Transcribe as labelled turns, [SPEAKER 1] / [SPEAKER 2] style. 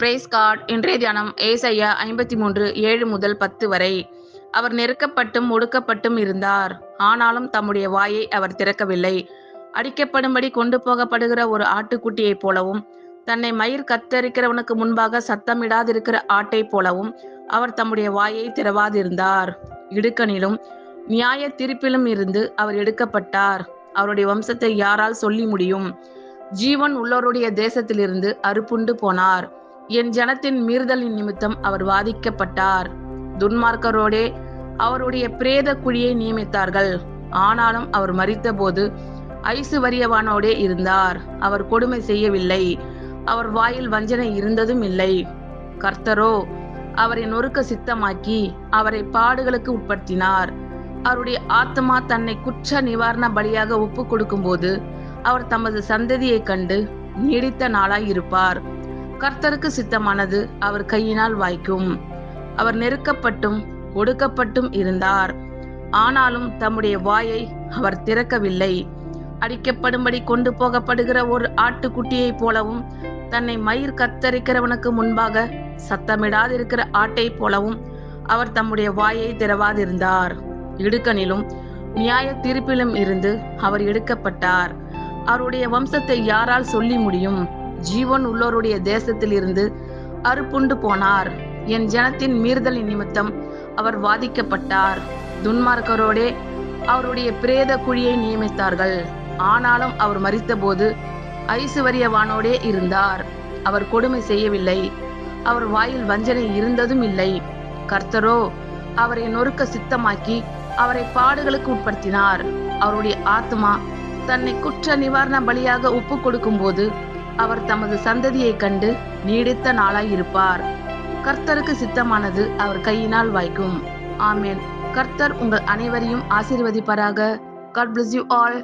[SPEAKER 1] Price God. இன்றைய தியானம் ஏசாயா 53:7 முதல் 10 வரை. அவர் நெருக்கப்பட்டும் ஒடுக்கப்பட்டும் இருந்தார், ஆனாலும் தம்முடைய வாயை அவர் திறக்கவில்லை. அடிக்கப்படும்படி கொண்டு போகப்படுகிற ஒரு ஆட்டுக்குட்டியைப் போலவும், தன்னை மயிர் கத்தரிக்கிறவனுக்கு முன்பாக சத்தமிடாதிருக்கிற ஆட்டைப் போலவும் அவர் தம்முடைய வாயை திறவாதிருந்தார். இடுக்கணிலும் நியாய தீர்ப்பிலும் இருந்து அவர் எடுக்கப்பட்டார். அவருடைய வம்சத்தை யாரால் சொல்லி முடியும்? ஜீவன் உள்ளோருடைய தேசத்திலிருந்து அறுப்புண்டு போனார். என் ஜனத்தின் மீறுதலின் நிமித்தம் அவர் வாதிக்கப்பட்டார். துன்மார்க்கரோடே அவருடைய பிரேத குழியை நியமித்தார்கள், ஆனாலும் அவர் மரித்தபோது ஐசுவரியவானோடே இருந்தார். அவர் கொடுமை செய்யவில்லை, அவர் வாயில் வஞ்சனை இருந்ததும் இல்லை. கர்த்தரோ அவரை நொறுக்க சித்தமாக்கி அவரை பாடுகளுக்கு உட்படுத்தினார். அவருடைய ஆத்மா தன்னை குற்ற நிவாரண பலியாக ஒப்பு கொடுக்கும்போது அவர் தமது சந்ததியை கண்டு நீடித்த நாளாய் இருப்பார். கர்த்தருக்கு சித்தமானது அவர் கையினால் வாய்க்கும். அவர் நெருக்கப்பட்டும் ஒடுக்கப்பட்டும் இருந்தார், ஆனாலும் தம்முடைய வாயை அவர் திறக்கவில்லை. அடிக்கப்படும்படி கொண்டு போகப்படுகிற ஒரு ஆட்டுக்குட்டியைப் போலவும், தன்னை மயிர் கத்தரிக்கிறவனுக்கு முன்பாக சத்தமிடாதிருக்கிற ஆட்டைப் போலவும் அவர் தம்முடைய வாயை திறவாதிருந்தார். இடுக்கணிலும் நியாய தீர்ப்பிலும் இருந்து அவர் எடுக்கப்பட்டார். அவருடைய வம்சத்தை யாரால் சொல்லி முடியும்? ஜீவன் உள்ளோருடைய தேசத்தில் இருந்து அறுப்புண்டு போனார். என் ஜனத்தின் மீறுதலின் நிமித்தம் அவர் வாதிக்கப்பட்டார். துன்மார்க்கரோடே அவருடைய பிரேத குழியை நியமித்தார்கள், ஆனாலும் அவர் மரித்தபோது ஐசுவரியவானோடே இருந்தார். அவர் கொடுமை செய்யவில்லை, அவர் வாயில் வஞ்சனை இருந்ததும் இல்லை. கர்த்தரோ அவரை நொறுக்க சித்தமாக்கி அவரை பாடுகளுக்கு உட்படுத்தினார். அவருடைய ஆத்மா தன்னை குற்ற நிவாரண பலியாக ஒப்பு கொடுக்கும் போது அவர் தமது சந்ததியை கண்டு நீடித்த நாளாய் இருப்பார். கர்த்தருக்கு சித்தமானது அவர் கையினால் வாய்க்கும். ஆமென். கர்த்தர் உங்கள் அனைவரையும் ஆசீர்வதிப்பாராக. God bless you all.